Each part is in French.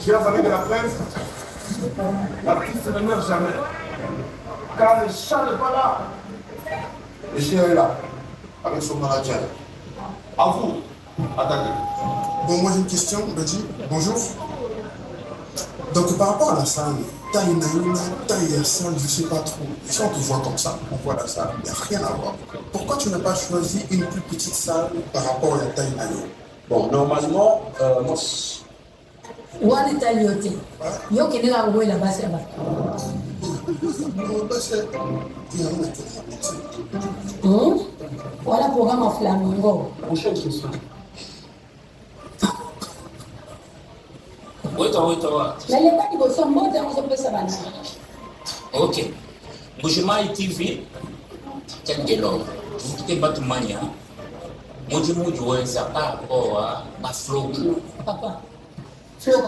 Chers amis de la presse, l'artiste ne meurt jamais. Car le chat n'est pas là. Le chien est là, avec son manager. À vous, attaquez. Bon, moi j'ai une question, Badji. Bonjour. Donc par rapport à la salle, taille naïna, taille salle, je sais pas trop. Si on te voit comme ça, on voit la salle, il n'y a rien à voir. Pourquoi tu n'as pas choisi une plus petite salle par rapport à la taille naïna? Bon, normalement, moi... Wani taille yote. Yo qui est là où est la base là-bas. Non, bah c'est... Il y a un métier. Voilà le programme en flamingo. Prochaine question. Oui. Mais les gars, ils sont morts dans ce pays. Ok. Mujima TV, Tengelo, Mukite Batumania, Mujimu Juenza, Papa, Baslo. Papa, Flo,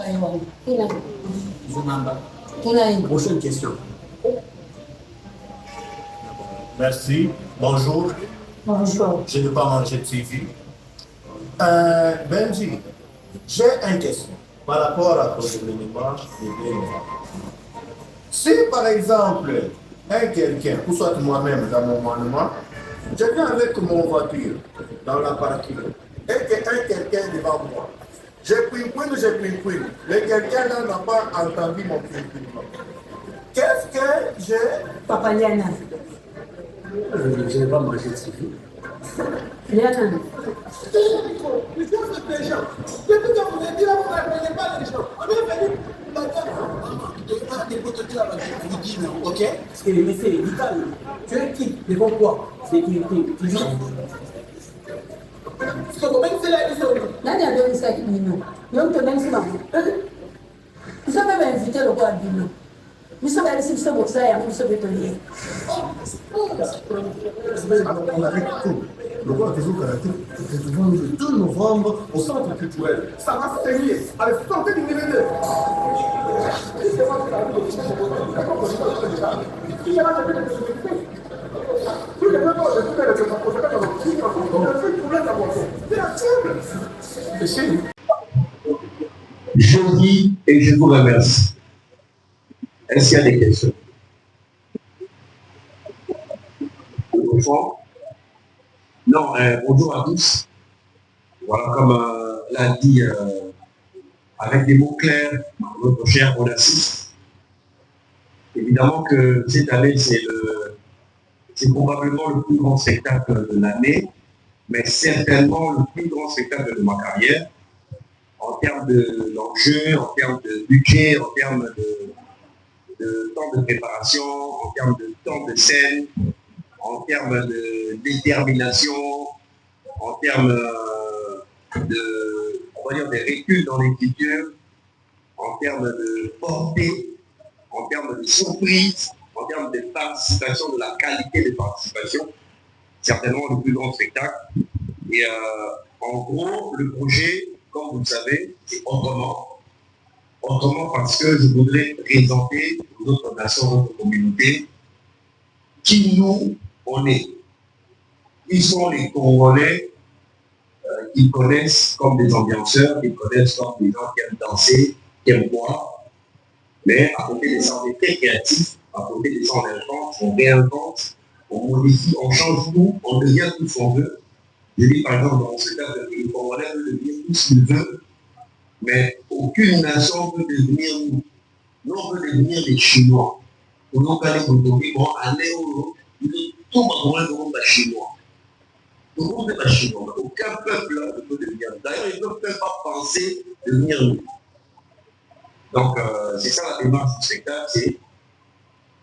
Prochaine question. Merci. Bonjour. Bonjour. Je ne vais pas manger de TV. Benji, j'ai une question par rapport à ton événement de Bénin. Si par exemple, quelqu'un, ou soit moi-même dans mon monument, je viens avec mon voiture dans la parking et que quelqu'un devant moi, j'ai pris le quelqu'un là n'a pas entendu mon ping. Qu'est-ce que j'ai? Papa Liana. Je n'ai pas mangé de TV. Liana. Ok? Mais c'est vital. Tu es qui? Devant quoi? C'est qui? Nani a donné ça qui dit non? L'homme te donne ça. Vous savez même inviter le roi à Bino. Vous savez si vous avez ça et vous savez tenir. On a tout. Le roi des eaux caractères, le 2 novembre au centre culturel. Ça va saigner. Allez, sortez du DVD. Je dis et je vous remercie. Est-ce qu'il y a des questions? Non, bonjour à tous. Voilà, comme l'a dit avec des mots clairs notre cher Onassis. Évidemment que cette année, c'est probablement le plus grand spectacle de l'année, mais certainement le plus grand spectacle de ma carrière, en termes d'enjeux, en termes de budget, en termes de temps de préparation, en termes de temps de scène, en termes de détermination, en termes on va dire des reculs dans l'écriture, en termes de portée, en termes de surprise, en termes de participation, de la qualité de participation, certainement le plus grand spectacle. Et en gros, le projet, comme vous le savez, c'est autrement. Autrement parce que je voudrais présenter notre nation, notre communauté, qui nous, on est. Ils sont les Congolais qui connaissent comme des ambianceurs, qui connaissent comme des gens qui aiment danser, qui aiment boire. Mais à côté de ça, on est très créatifs, à côté de ça, on invente, on réinvente, on modifie, on change tout, on devient tout ce qu'on veut. Je dis par exemple dans ce cas que les Congolais veulent devenir tout ce qu'ils veulent, mais aucune nation peut devenir nous. Nous, on peut devenir les Chinois. Pour nous, quand les Congolais vont aller au tout le monde est chinois. Tout le monde est chinois. Aucun peuple ne peut devenir. D'ailleurs, ils ne peuvent même pas penser devenir nous. Donc, c'est ça la démarche du spectacle, c'est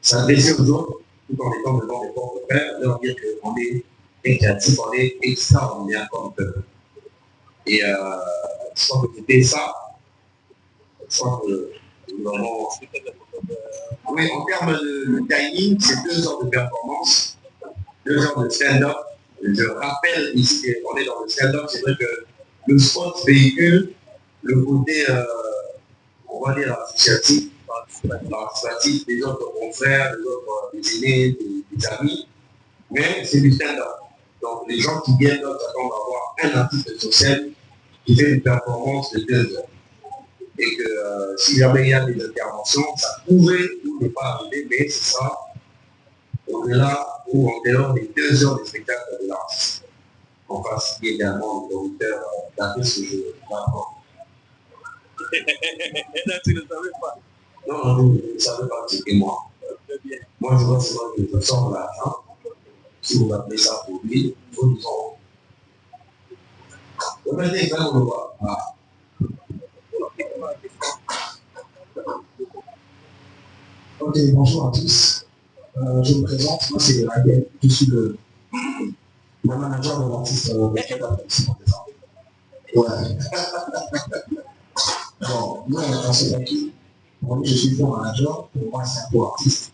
s'adresser aux autres tout en étant devant les propres frères, leur dire qu'on est créatif, on est extraordinaire comme peuple. Et je crois que c'était ça. Je crois que vraiment. Oui, en termes de timing, c'est 2 heures de performance, 2 heures de stand-up. Je rappelle ici qu'on est dans le stand-up, c'est vrai que le spot véhicule le côté, on va dire, associatif, participatif des autres confrères, des autres des aînés, des amis, mais c'est du stand-up. Donc les gens qui viennent s'attendent à avoir un artiste sur scène qui fait une performance de 2 heures. Et que si jamais il y a des interventions, ça pourrait ou ne pas arriver, mais ce sera au-delà ou en dehors des 2 heures de spectacle de l'artiste. On va citer également le auditeur d'après ce que je m'apprends. Là, tu ne savais pas. Non, je ne savais pas, c'était moi. Moi, je vois souvent que je sors de l'argent. Si vous appelez ça pour lui, il faut nous en. Vous mettez quand on le voit. Ok, bonjour à tous. Je me présente, moi c'est Raguel, je suis le manager de l'artiste Ouais. Bon, moi, on se fait qui? Pour lui, je suis le manager, pour moi c'est un peu artiste.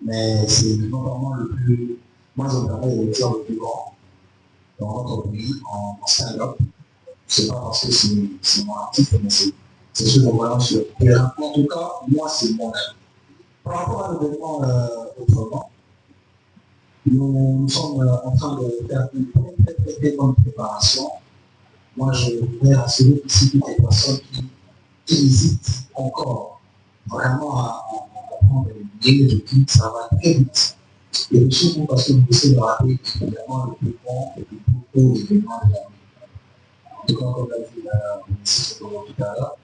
Mais c'est normalement le plus. Moi, je me rappelle le tir le plus grand dans notre pays en stand-up. C'est pas parce que c'est mon artiste, mais c'est ce qu'on voit sur le terrain. En tout cas, moi, c'est mon avis. Par rapport à l'événement autrement, nous sommes en train de faire une très bonne préparation. Moi, je voudrais rassurer ici toutes les personnes qui hésitent encore vraiment à prendre les billets. Je dis que ça va très vite. Et chez vous, parce que vous essayez de rappeler évidemment le plus bon et le plus beau événement de l'année. En tout cas, comme l'a dit la ministre tout à l'heure,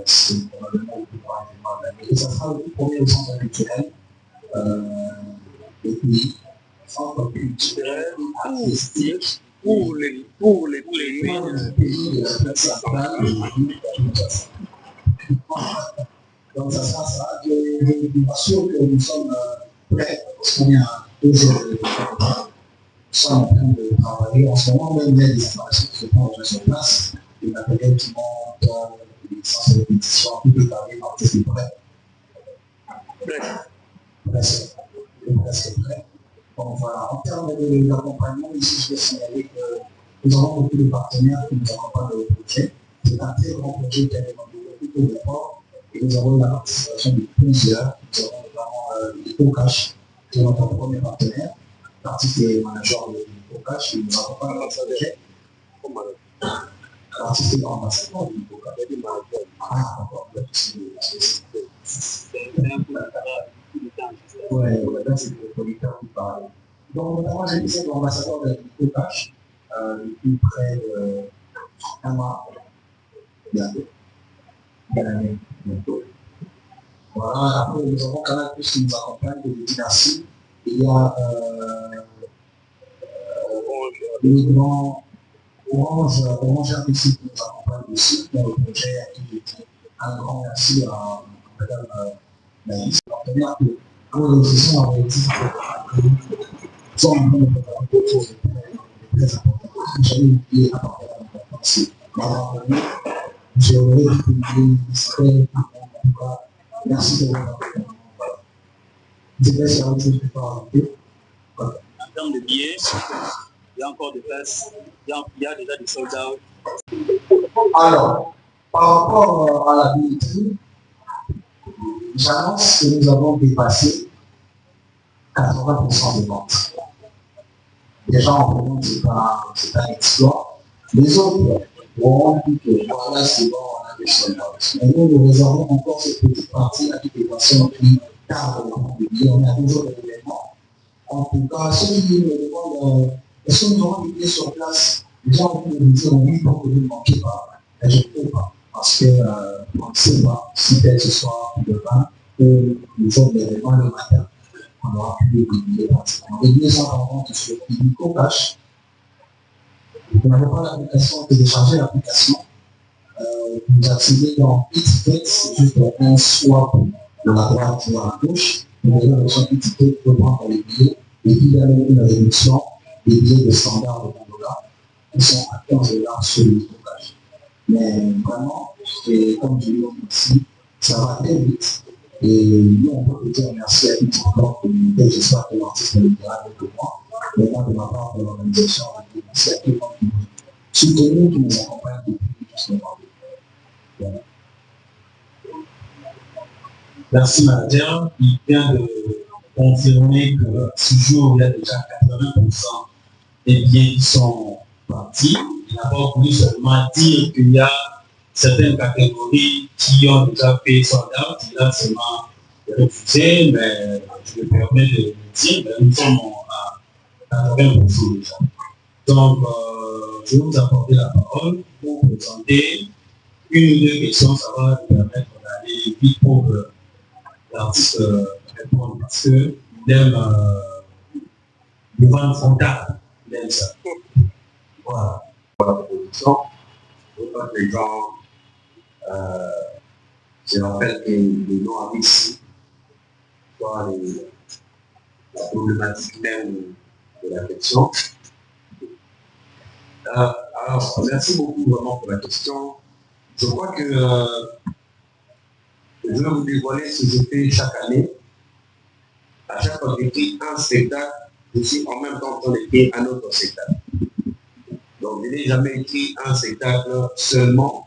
c'est probablement le plus grand événement de l'année. Et ça sera le tout premier au centre culturel et puis centre culturel artistique pour les pays de la place centrale et donc ça sera ça. Je vous assure que nous sommes prêts parce qu'on est à 2 jours de nous sommes en train de travailler. En ce moment même, il y a des installations qui se font déjà sur place, des matériels qui montent, des séances de répétition, tout est carré, l'artiste est prêt. Presque prêt. Donc voilà, en termes d'accompagnement, ici je vais signaler que nous avons beaucoup de partenaires qui nous accompagnent dans le projet. C'est un très grand projet qui a demandé beaucoup d'efforts et nous avons eu la participation de plusieurs. Nous avons notamment EcoCash, qui est notre premier partenaire. L'artiste est manager de EcoCash et nous accompagne dans ce projet. L'artiste est ambassadeur de EcoCash. Ah, d'accord. Ouais, là c'est le producteur qui parle. Donc, notamment, j'ai été l'ambassadeur de EcoCash depuis près d'1 mois. Bientôt. Bientôt. Voilà, après, nous avons Canal+ qui nous accompagne de Dynastie. Il y a le grand Orange RPC qui nous accompagne aussi dans le projet à qui j'ai dit un grand merci à Madame Naïs, partenaire que nous réussissons à réaliser sans en train de préparer quelque chose de très important. J'avais oublié à partir de l'importance. Malheureusement, j'ai oublié de publier une en tout cas, merci de votre accompagnement. Je vais essayer de vous parler. En termes de billets, il y a encore des places, il y a déjà des soldats. Alors, par rapport à la billetterie, j'annonce que nous avons dépassé 80% des ventes. Déjà, en premier, c'est un exploit. Les autres auront dit que voilà, c'est bon, on a des soldats. Mais nous réservons encore cette petite partie à toutes les personnes qui tardent le billet. On a toujours des événements. En tout cas, ceux qui me demandent est-ce que nous aurons des billets sur place, les gens vont me dire oui pour que vous ne manquez pas. Mais je ne peux pas. Parce que on ne sait pas si peut-être ce soir ou demain ou le jour de l'événement le matin, on aura publié des billets pratiquement. Les billets sont en vente sur EcoCash. Vous n'avez pas l'application, téléchargez l'application. Vous accédez dans Etiquette, c'est juste un swap de la droite ou à la gauche. Vous avez l'option Etiquette pour prendre les billets. Et puis il y a une réduction des billets de standard de $20 qui sont à $15 sur EcoCash. Mais vraiment, et comme je l'ai dit ici, ça va très vite. Et nous, on peut dire merci à toute notre communauté. J'espère que l'artiste le dira avec moi. Mais moi, de ma part, pour l'organisation, merci à tout le monde qui nous soutient, qui nous accompagne depuis ce moment. Voilà. Merci, Madame. Il vient de confirmer que ce jour, il y a déjà 80% des billets qui sont partis. n'a pas voulu seulement dire qu'il y a certaines catégories qui ont déjà fait son dame, il a seulement refusé, mais je me permets de le dire, nous sommes à 80% déjà. Donc, je vais vous apporter la parole pour présenter une ou deux questions, ça va nous permettre d'aller vite pour l'artiste répondre, parce qu'il aime le vent frontal, il aime ça. Voilà. Pour la proposition, je crois que les gens, je rappelle que les noms avec ici, soit la problématique même de la question. Alors, merci beaucoup vraiment pour la question. Je crois que je vais vous dévoiler ce que je fais chaque année. À chaque fois que j'écris un spectacle, je suis en même temps en train d'écrire un autre spectacle. Donc, je n'ai jamais écrit un spectacle seulement.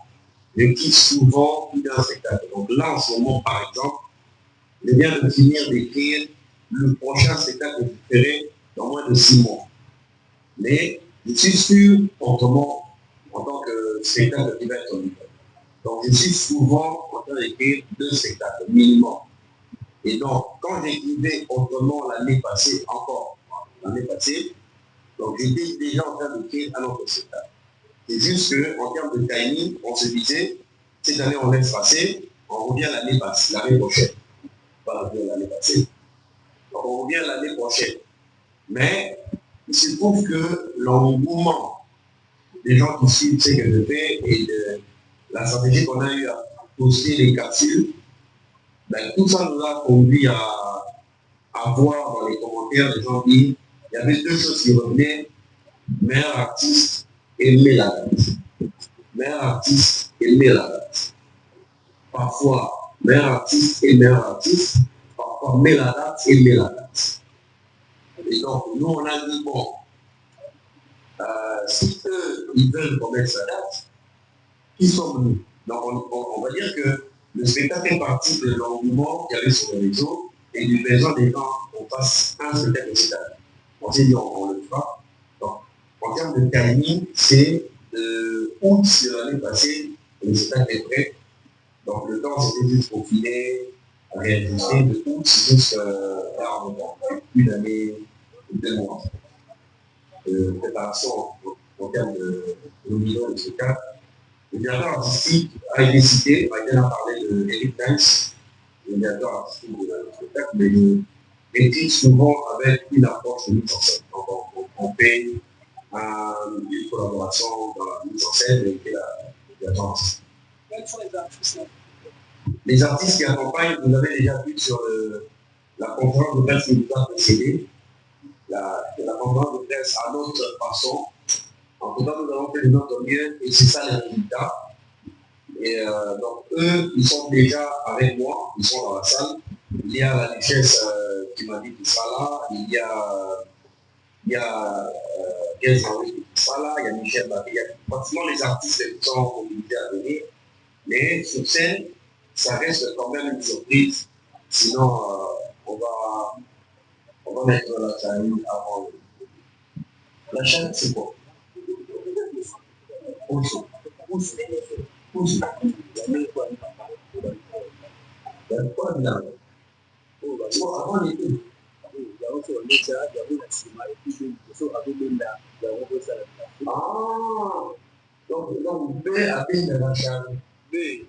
J'écris souvent plus d'un spectacle. Donc là, en ce moment, par exemple, je viens de finir d'écrire le prochain spectacle que je ferai dans moins de 6 mois. Mais je suis sûr, autrement, en tant que spectacle qui va être libre. Donc, je suis souvent en train d'écrire 2 spectacles minimum. Et donc, quand j'écrivais autrement l'année passée, donc j'étais déjà en train d'écrire un autre spectacle. C'est juste qu'en termes de timing, on se disait, cette année on laisse passer, on revient l'année prochaine. Pas l'année passée. Donc on revient l'année prochaine. Mais il se trouve que l'engouement des gens qui suivent ce que je fais et de la stratégie qu'on a eu à poster les capsules, ben, tout ça nous a conduit à voir dans les commentaires des gens dire il y avait 2 choses qui revenaient, meilleur artiste et Méladate. Meilleur artiste et Méladate. Parfois, meilleur artiste et meilleur artiste, parfois Méladate et Méladate. Et donc, nous, on a dit, bon, si eux, ils veulent qu'on mette sa date, qui sommes-nous? Donc, on va dire que le spectacle est parti de l'engouement qu'il y avait sur le réseau et du besoin des gens qu'on fasse un spectacle cette année. On s'est dit, on le fera. Donc, en termes de timing, c'est août de l'année passée, le spectacle est prêt. Donc, le temps, c'était juste confiné, réalisé de août jusqu'à une année, 2 mois. De préparation en termes de millions de spectacles. Le directeur artistique a été cité, on a parlé de Eric Dance, le directeur artistique de spectacle, mais je écris souvent avec une approche de mise en scène. Donc on fait une collaboration dans la mise en scène avec la directeur artistique. Quels sont les artistes? Les artistes qui accompagnent, vous avez déjà vu sur la conférence de presse qui nous a précédé, la conférence de presse à notre façon. En tout cas, nous avons fait de notre mieux et c'est ça les résultats. Et donc, eux, ils sont déjà avec moi, ils sont dans la salle. Il y a la Duchesse qui m'a dit qu'il sera là, il y a Gaël Henry qui sera là, il y a Michel Babé, il y a pratiquement les artistes qui sont mobilisés à venir. Mais sur scène, ça reste quand même une surprise. Sinon, on va mettre la chaîne avant. La chaîne, c'est quoi? Donc, B a peine de la charge. B, il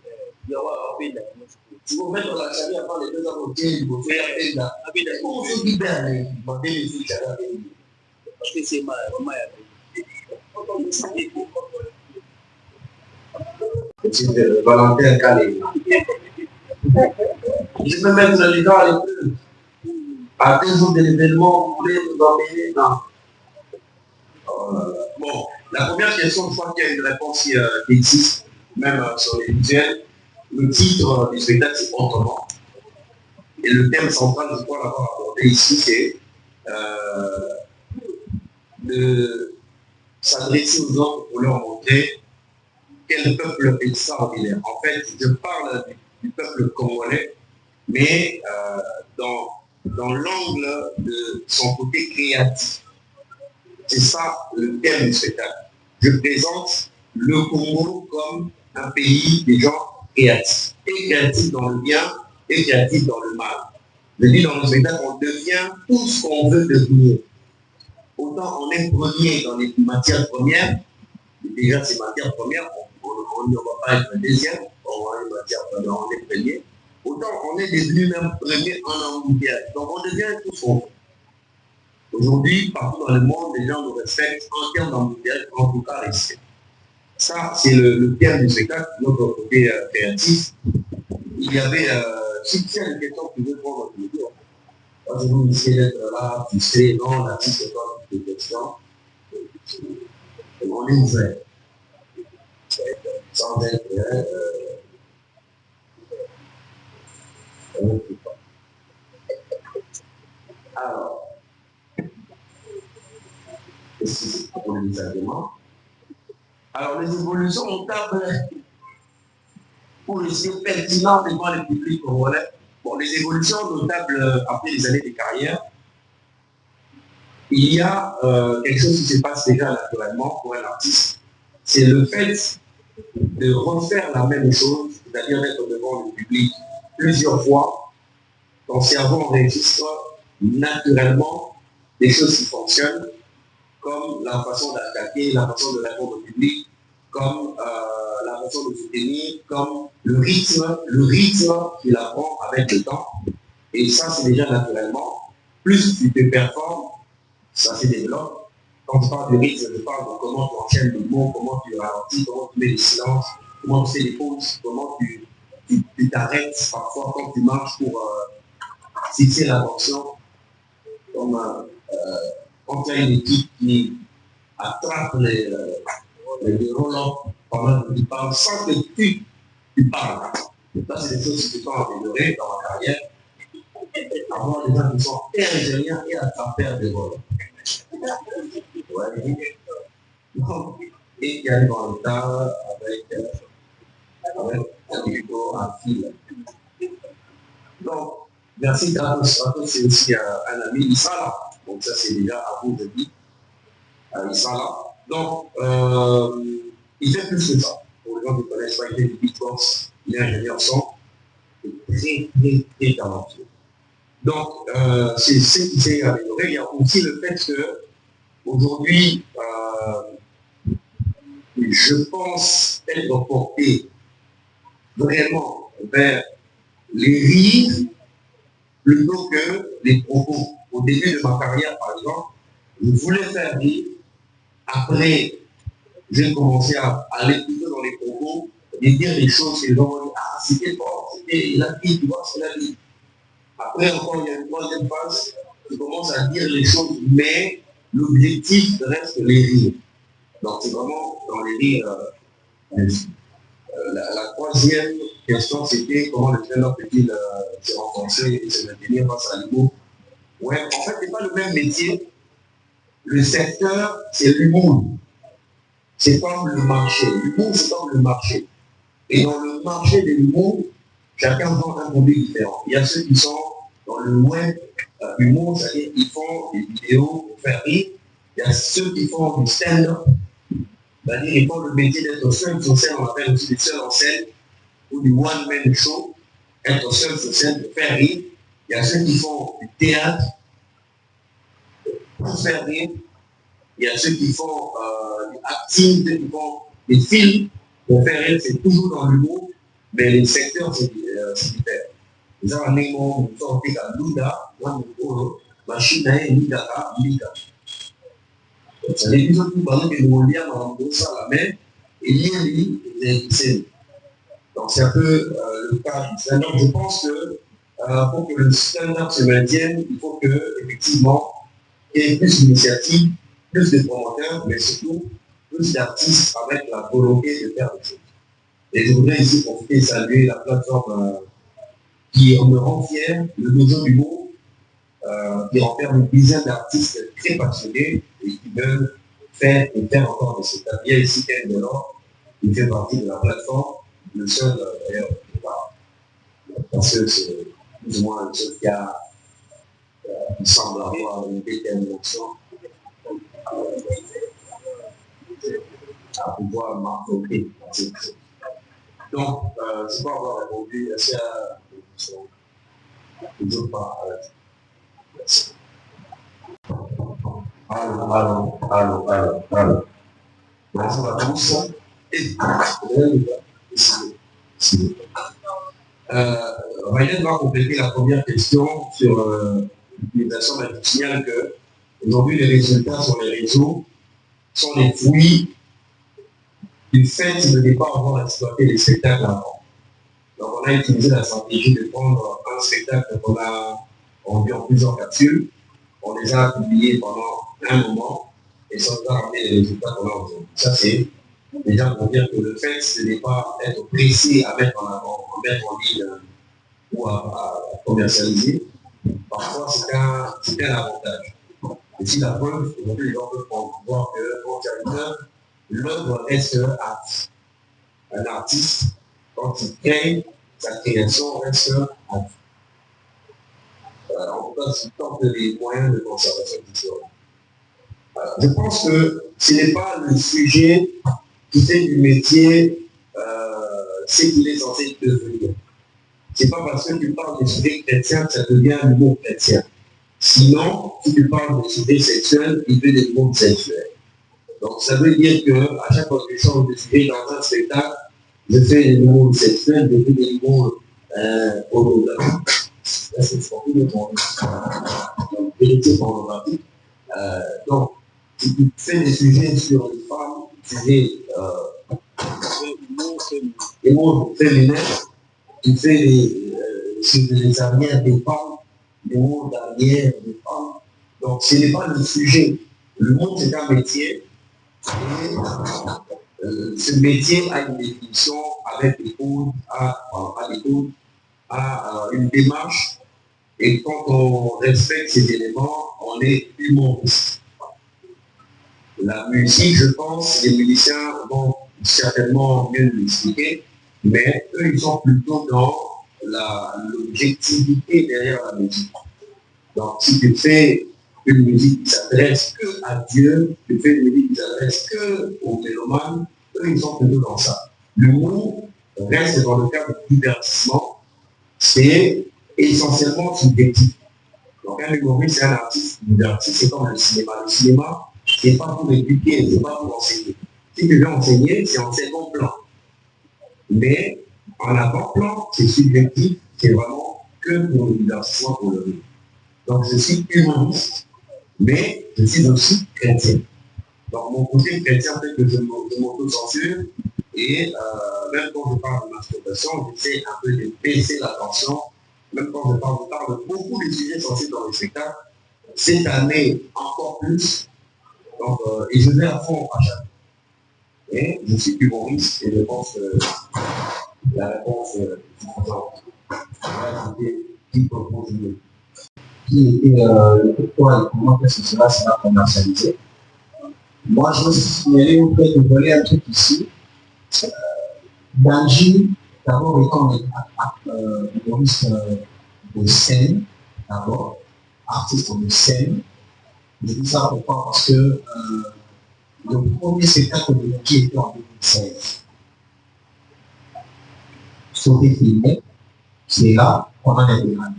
y aura peine de la charge. Tu vas mettre la charge avant les 2 ans au il faut faire peine là. Comment on dit bien, demander les filles à la peine. Parce que c'est mal, vraiment, c'est Valentin Calais. Je peux mettre les gens à l'épreuve. À 2 jours de l'événement, vous voulez nous emmener dans. Bon, la première question, je crois qu'il y a une réponse qui existe, même sur les visuels. Le titre du spectacle, c'est Autrement. Et le thème central, je crois l'avoir abordé ici, c'est de s'adresser aux autres pour leur montrer quel peuple extraordinaire. En fait, je parle du peuple congolais, mais dans l'angle de son côté créatif. C'est ça le thème du spectacle. je présente le Congo comme un pays des gens créatifs. Et créatifs dans le bien et créatifs dans le mal. Je dis dans le spectacle, on devient tout ce qu'on veut devenir. Autant on est premier dans les matières premières, déjà ces matières premières, on ne va pas être deuxième, on va être matière première, on est premier. Autant on est devenu même premier en embouteillage. Donc on devient tout ce qu'on veut. Aujourd'hui, partout dans le monde, les gens nous respectent en termes d'embouteillage, en tout cas ici. Ça, c'est le thème du spectacle, notre côté créatif. Il y avait, si tu as des questions que tu veux prendre dans le jour, moi je vous disais d'être là, tu sais, non, l'artiste n'est pas des questions. On est ouvert. Sans être alors, pour les arguments. Alors, les évolutions notables pour essayer pertinent devant le public congolais. Bon, les évolutions notables après les années de carrière, il y a quelque chose qui se passe déjà naturellement pour un artiste. C'est le fait de refaire la même chose, c'est-à-dire d'être devant le public plusieurs fois. Ton cerveau enregistre naturellement des choses qui fonctionnent, comme la façon d'attaquer, la façon de répondre au public, comme la façon de se tenir, comme le rythme qu'il apprend avec le temps. Et ça, c'est déjà naturellement. Plus tu te performes, ça se développe. Quand je parle de rythme, je parle de comment tu enchaînes le mot, comment tu ralentis, comment tu mets des silences, comment tu fais des pauses, comment tu t'arrêtes parfois quand tu marches pour fixer l'attention. Comme quand tu as une équipe qui attrape les roll-up pendant que tu parles sans que tu parles. Ça, c'est des choses qui se sont améliorées dans ma carrière. Avoir des gens qui sont ingénieurs et attrapeurs des roll-up. Ouais. Et qui arrivent en retard avec un micro en fil. Donc, merci Gratos. C'est aussi un ami, il sera là. Donc ça c'est déjà à vous de dire. Il sera là. Donc, il fait plus que ça. Pour les gens qui ne connaissent pas, il fait du beatbox, il est ingénieur son, il est très talentueux. Donc, c'est ce qui s'est amélioré. Il y a aussi le fait que aujourd'hui, je pense être porté vraiment vers les rires plutôt que les propos. Au début de ma carrière, par exemple, je voulais faire rire. Après, j'ai commencé à aller plutôt dans les propos et dire les choses que les gens vont dire, ah, c'était fort, c'était la vie, tu vois, c'est la vie. Après, encore, il y a une troisième phase, je commence à dire les choses, mais l'objectif reste les rires. Donc, c'est vraiment dans les rires. La troisième question, c'était comment le stand-up peut-il se rencontrer et se maintenir face à l'humour. Ouais, en fait, ce n'est pas le même métier. Le secteur, c'est l'humour. C'est comme le marché. L'humour, c'est comme le marché. Et dans le marché de l'humour, chacun vend un produit différent. Il y a ceux qui sont dans le web humour, c'est-à-dire qu'ils font des vidéos pour faire rire. Il y a ceux qui font du stand-up, c'est-à-dire qu'ils font le métier d'être seul sur scène, on appelle aussi des seuls en scène, ou du one-man show, être seul sur scène pour faire rire. Il y a ceux qui font du théâtre pour faire rire. Il y a ceux qui font du acting, ceux qui font des films pour faire rire. C'est toujours dans l'humour, mais les secteurs, c'est différent. Les gens en Nemo, nous sommes à Luda, machine à Nidaka, Nidaka. C'est les gens qui parlent de nous lire dans la main et lire les. Donc c'est un peu le cas du stand-up. Je pense que pour que le stand-up se maintienne, il faut que effectivement il y ait plus d'initiatives, plus de promoteurs, mais surtout plus d'artistes avec la volonté de faire des choses. Et je voudrais ici profiter et saluer la plateforme qui me rend fier, le Dojo du Mot, qui renferme une dizaine d'artistes très passionnés et qui veulent faire et faire encore de cet avis. Ici, Ken Delors, il fait partie de la plateforme, le seul d'ailleurs, parce que c'est plus ou moins le seul qui semble avoir une détermination. à pouvoir m'affronter dans cette chose. Donc, je peux avoir répondu à cette question. Je ne veux pas. Merci. Allô. Bonjour à tous. Ryan va compléter la première question sur l'utilisation, mais je signale que aujourd'hui les résultats sur les réseaux sont les fruits du fait de ne pas avoir exploité les spectacles avant. Donc on a utilisé la stratégie de prendre un spectacle qu'on a rendu en plusieurs capsules, on les a publiés pendant un moment et ça nous a ramené les résultats qu'on a aujourd'hui. Ça c'est déjà pour dire que le fait de ne pas être pressé à mettre en avant, à mettre en ligne ou à commercialiser, parfois c'est un avantage. Et si la preuve, aujourd'hui les gens peuvent voir que l'œuvre reste un artiste, quand il crée, sa création reste en tout cas, tant que les moyens de conservation culturelle. Je pense que ce n'est pas le sujet qui fait du métier ce qu'il est censé devenir. Ce n'est pas parce que tu parles de sujets chrétiens que ça devient un mot chrétien. Sinon, si tu parles de sujets sexuels, il fait des mots sexuels. Donc ça veut dire qu'à chaque fois que je change de sujet dans un spectacle, je fais des mots sexuels, je fais des mots pornographiques. Là, c'est surtout le donc, vérité pornographique. Donc, si tu fais des sujets sur les femmes, des mots féminins, tu fais sur les arrières des femmes, des mots d'arrière des femmes. Donc, ce n'est pas le sujet. Le monde, c'est un métier. Et ce métier a une définition avec l'écoute, à une démarche. Et quand on respecte ces éléments, on est humoriste. La musique, je pense, les musiciens vont certainement mieux l'expliquer, mais eux, ils sont plutôt dans l'objectivité derrière la musique. Donc, si tu fais une musique qui s'adresse que à Dieu, tu fais une musique qui s'adresse que aux mélomanes, eux, ils sont plutôt dans ça. L'humour reste dans le cadre du divertissement, c'est essentiellement subjectif. Donc, un humoriste, c'est un artiste divertissement, c'est comme le cinéma. Le cinéma, c'est pas pour éduquer, c'est pas pour enseigner. Si tu veux enseigner, c'est en second plan. Mais en avant-plan, c'est subjectif, c'est vraiment que pour le divertissement, pour le rire. Donc, je suis humoriste, mais je suis aussi chrétien. Donc, mon côté chrétien fait que je m'auto-censure et même quand je parle de masturbation, j'essaie un peu de baisser la tension. Même quand je parle de beaucoup de sujets sensibles dans le spectacle. Cette année, encore plus. Donc, et je vais à fond à chaque. Et je suis humoriste et je pense que la réponse est suffisante. Qui propose mieux. Qui était le pourquoi et comment est-ce que cela sera commercialisé. Moi, je me suis signalé au fait de voler un truc ici. Danji, d'abord, étant humoriste de scène, d'abord, artiste de scène. Je dis ça pourquoi? Parce que le premier spectacle de Danji était en 2016. Sauvé filmé, c'est là qu'on en est démarré.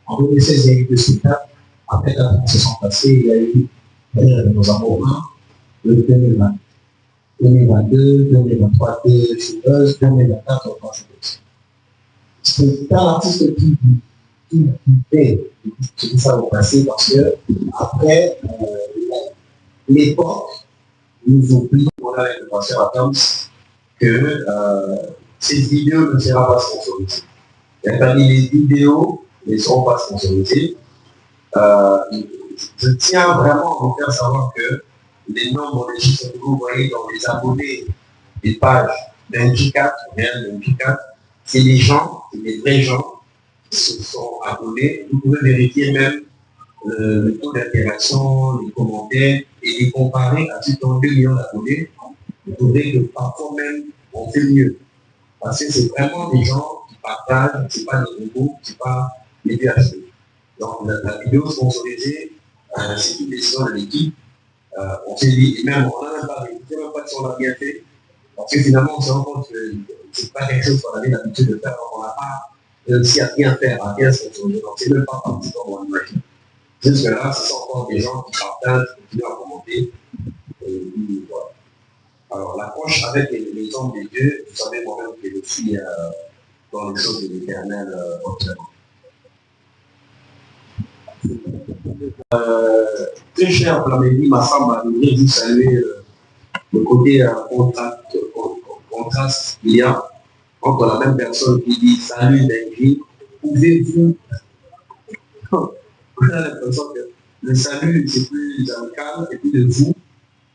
En 2016, il y a eu deux spectacles. Après, quand ils se sont passés, il y a eu Nos Amours 1, le 2020. 2022, 2023, 2 chanteuses, 2024, 3 chanteuses. C'est un artiste qui fait, je dis ça au passé parce que après, l'époque nous oblige, on a avec le pasteur Adams, que cette vidéo ne sera pas sponsorisée. C'est-à-dire les vidéos ne seront pas sponsorisées. Je tiens vraiment à vous faire savoir que les nombres de chiffres que vous voyez dans les abonnés des pages d'Indicat, c'est des gens, c'est des vrais gens qui se sont abonnés. Vous pouvez vérifier même le taux d'interaction, les commentaires et les comparer à ceux qui ont 2 millions d'abonnés. Vous trouvez que parfois même on fait mieux. Parce que c'est vraiment des gens qui partagent, c'est pas des robots, c'est pas les PHP. Donc la vidéo sponsorisée, c'est une décision de l'équipe. On s'est dit, et même on n'a même pas si on a bien fait. Parce que finalement, on se rend compte que c'est pas quelque chose qu'on avait l'habitude de faire, donc on n'a pas réussi à bien faire, à bien se retrouver. Donc c'est même pas parti comme on imagine. Jusque là, ce sont encore des gens qui partent, qui continuent à commenter. Et puis, voilà. Alors l'approche avec les hommes de Dieu, vous savez moi-même que je suis dans les choses de l'Éternel entièrement. Très cher Flamélie, ma femme m'a donné vous saluer le côté contraste qu'il y a entre la même personne qui dit salut Benji, pouvez-vous. On a l'impression que le salut c'est plus amical et puis le vous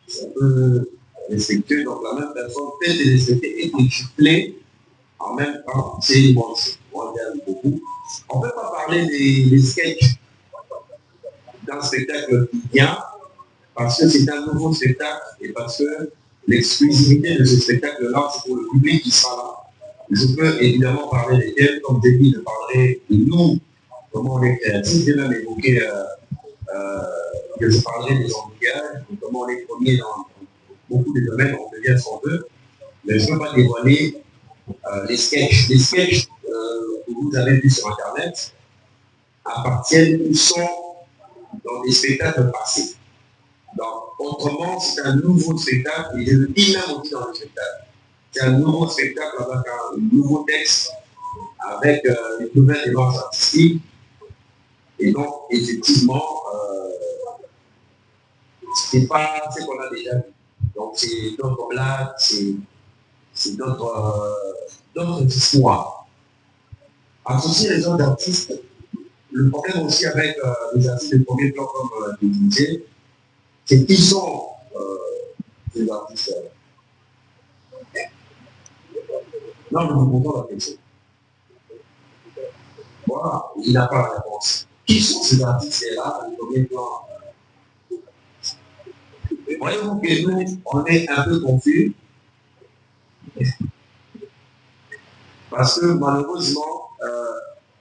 c'est un peu respectueux, donc la même personne fait de respecter et de gifler en même temps, c'est une bonne chose. Moi j'aime beaucoup. On ne peut pas parler des sketchs d'un spectacle qui vient parce que c'est un nouveau spectacle et parce que l'exclusivité de ce spectacle-là, c'est pour le public qui sera là. Je peux évidemment parler desquels, comme j'ai dit, je parlerai de nous, comment on est créatif. J'ai même évoqué que je parlerai des embouteillages, comment on est premier dans beaucoup de domaines, on devient ce qu'on veut, mais je ne peux pas dévoiler les sketchs. Les sketchs que vous avez vus sur Internet appartiennent ou sont dans des spectacles passés. Donc, autrement, c'est un nouveau spectacle, et je le dis même aussi dans le spectacle. C'est un nouveau spectacle avec un nouveau texte, avec une nouvelle démarche artistique. Et donc, effectivement, c'est pas ce qu'on a déjà vu. Donc, c'est d'autres blagues, c'est d'autres histoires. Associer les autres artistes, le problème aussi avec les artistes de premier plan comme tu disais, c'est qu'ils sont des artistes. Non, nous vous posons la question. Voilà, il n'a pas la réponse. Qui sont ces artistes-là de premier plan? Voyez-vous que nous, on est un peu confus. Parce que malheureusement,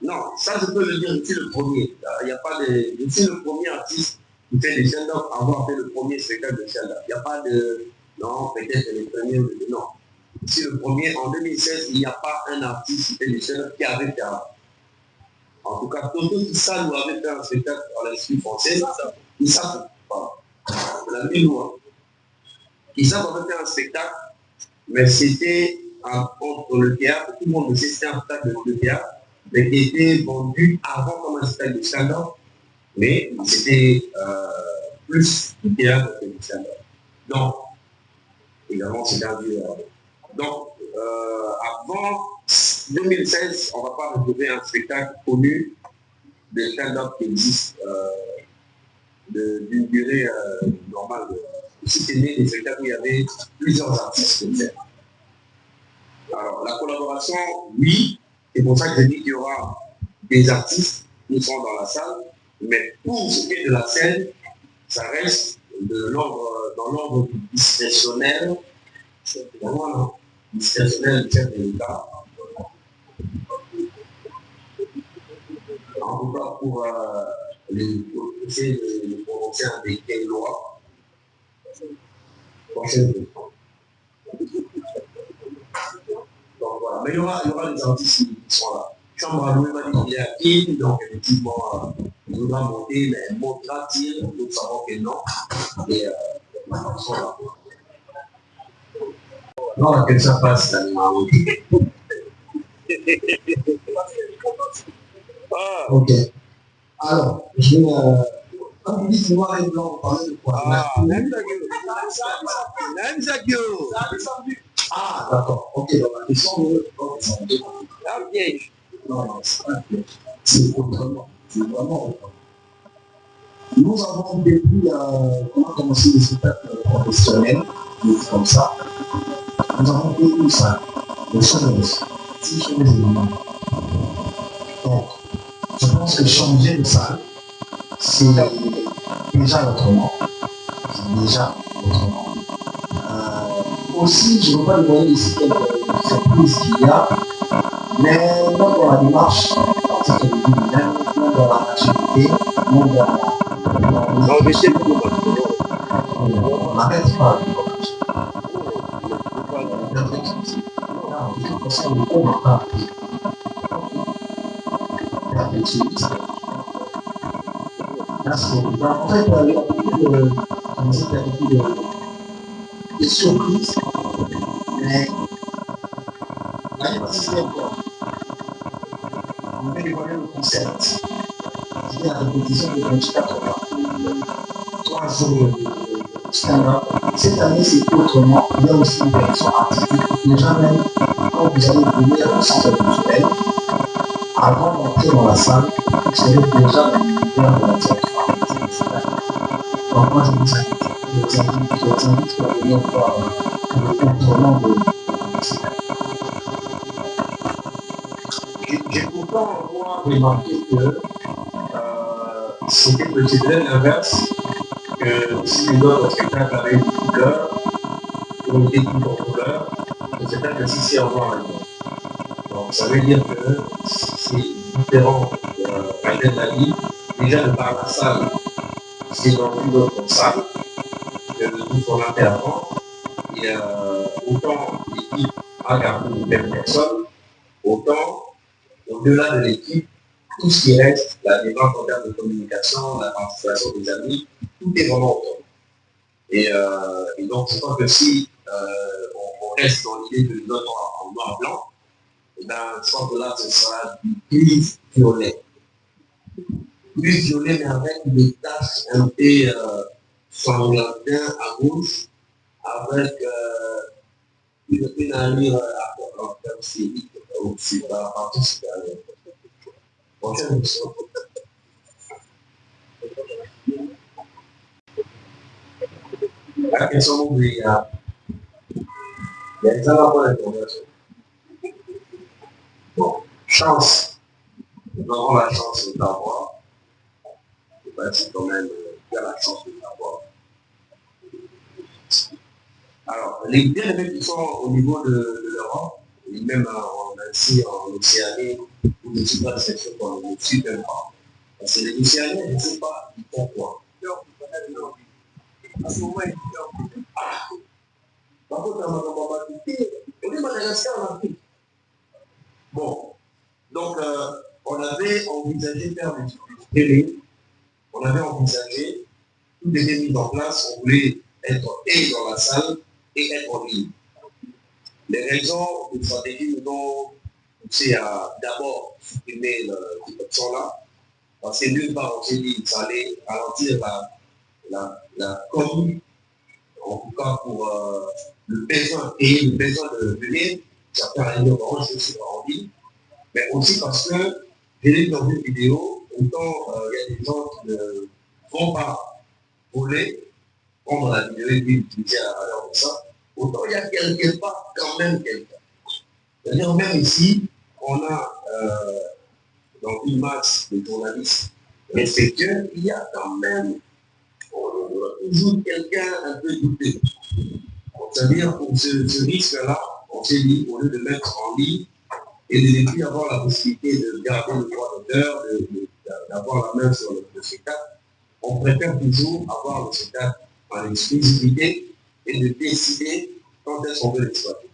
non, ça je peux le dire, je suis le premier. Il n'y a pas de. Je suis le premier artiste qui fait des stand-up à avoir fait le premier spectacle de stand-up. Il n'y a pas de. Non, peut-être les premiers. Non. Je suis le premier. En 2016, il n'y a pas un artiste qui fait des stand-up qui avait fait avant. En tout cas, Toto Issa nous avait fait un spectacle à l'Institut français. Ils savent pas. La même loi. Ils savent avait fait un spectacle, mais c'était contre le théâtre. Tout le monde le sait, c'était un spectacle de théâtre, mais qui était vendu avant comme un spectacle de stand-up, mais c'était plus du théâtre que du stand-up. Donc, également, c'est un vieux. Donc, avant 2016, on ne va pas retrouver un spectacle connu de stand-up qui existe d'une durée normale. C'était né des spectacles où il y avait plusieurs artistes comme ça. Alors, la collaboration, oui, c'est pour ça que je dis qu'il y aura des artistes qui sont dans la salle, mais pour ce qui est de la scène, ça reste dans l'ordre discrétionnel, discrétionnel du chef de l'État. En tout cas, pour essayer de prononcer un décret de loi, prochainement. Donc voilà, mais il y aura des artistes qui sont là. Chambre à Louis m'a dit qu'il est à Kim, donc effectivement, il voudra monter, mais montera-t-il? Nous savons que non. Et ils sont là. Non, que ça passe, là. Ok. Alors, je vais. Quand vous dites noir et blanc, vous parlez de quoi? Ah, d'accord. Ok, donc la question de. Un piège. Non, c'est pas un piège. C'est autrement. C'est vraiment autrement. Nous avons, depuis qu'on a commencé les spectacles professionnels, comme ça, nous avons fait tout ça. Les choses, 6 choses éléments. Donc, je pense que changer de salle, c'est déjà autrement. C'est déjà autrement. Aussi, je ne veux pas dévoiler ici quelques surprises qu'il y a, mais même dans la démarche, parce que je dis même dans la maturité, même dans on n'arrête pas. de toute façon, le on n'a pas en fait, il y a beaucoup de surprises, mais l'année passée, c'était encore. On avait dévoilé le concept. C'était la répétition de 24 3 jours de stand-up. Cette année, c'est autrement. Il y a aussi une direction artistique. Déjà, même quand vous allez venir au centre culturel, avant d'entrer dans la salle, vous serez déjà dans l'univers de la direction artistique. Donc, moi, je vous invite à venir voir le autrement de J'ai pourtant, moi, remarqué que c'était peut-être l'inverse, que si les autres spectacles avaient une couleur, ont été tout en couleur, le spectacle aussi c'est en noir et blanc. Donc ça veut dire que c'est différent de la vie, déjà de par la salle, c'est dans une autre salle que tout ce qu'on a fait avant. Et autant l'équipe a gardé les mêmes personnes, autant au-delà de l'équipe, tout ce qui reste, la démarche en termes de communication, la participation des amis, tout est vraiment autour. Et donc, je crois que si on reste dans l'idée que nous autres en noir blanc, et bien, je crois que là, ce sera du plus violet. Plus violet, mais avec des taches un peu sanglantines à gauche, avec une allure en termes séries au-dessus, dans la partie supérieure. Prochaine émission. La question ouvrière. Il y a des avantages d'information. Bon, chance. Nous avons la chance de l'avoir. Je ne sais pas si quand même il y a la chance de l'avoir. Alors, les bien aimés qui sont au niveau de l'Europe, et même en Asie, en Océanie, où je ne suis pas de section qu'on ne suit même pas. Parce que les Océaniens, je ne sais pas, ils font quoi. Par contre, on est Madagascar en Afrique. Bon, donc on avait envisagé de faire des télé, on avait envisagé, tout était mis en place, on voulait être et dans la salle et être en ligne. Les raisons de stratégie nous ont poussé à d'abord supprimer cette option-là, parce que d'une part, on s'est dit que ça allait ralentir la commune, en tout cas pour le besoin de venir, certains réunions je suis en ligne, mais aussi parce que j'ai vu dans une vidéo, autant il y a des gens qui ne vont pas voler, comme dans la vidéo est utilisée à l'heure de ça, autant il y a quelque part quand même quelqu'un. C'est-à-dire même ici, on a dans une masse de journalistes respectueux, il y a quand même toujours quelqu'un un peu douteux. C'est-à-dire pour ce risque-là, on s'est dit, au lieu de mettre en ligne et de ne plus avoir la possibilité de garder le droit d'auteur, d'avoir la main sur le spectacle, on préfère toujours avoir le spectacle en exclusivité et de décider quand est-ce qu'on veut l'exploiter.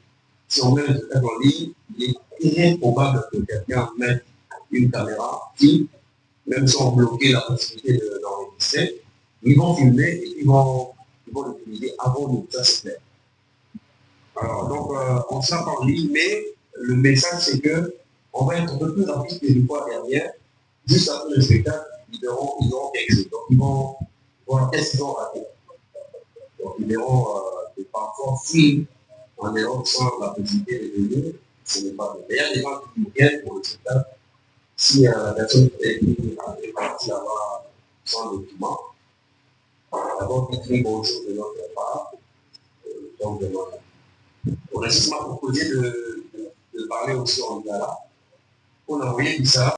Si on met le spectacle en ligne, il est très probable que quelqu'un mette une caméra, même si on bloquait la possibilité d'enregistrer, ils vont filmer et ils vont l'utiliser avant nous, ça c'est clair. Alors, donc, on sera en ligne, mais le message c'est que on va être un peu plus rapide que une fois derrière, juste après le spectacle, ils auront quelque chose. Donc, ils vont voir qu'est-ce qu'ils ont raté. Donc, ils verront que parfois fuir en ayant sans la possibilité de venir, ce n'est pas bon. Mais il y a des gens qui viennent pour le spectacle. Si la personne est partie là-bas sans document, d'abord, il dit bonjour de notre part. Donc, on a justement proposé de parler aussi en Lingala. On a envoyé tout ça.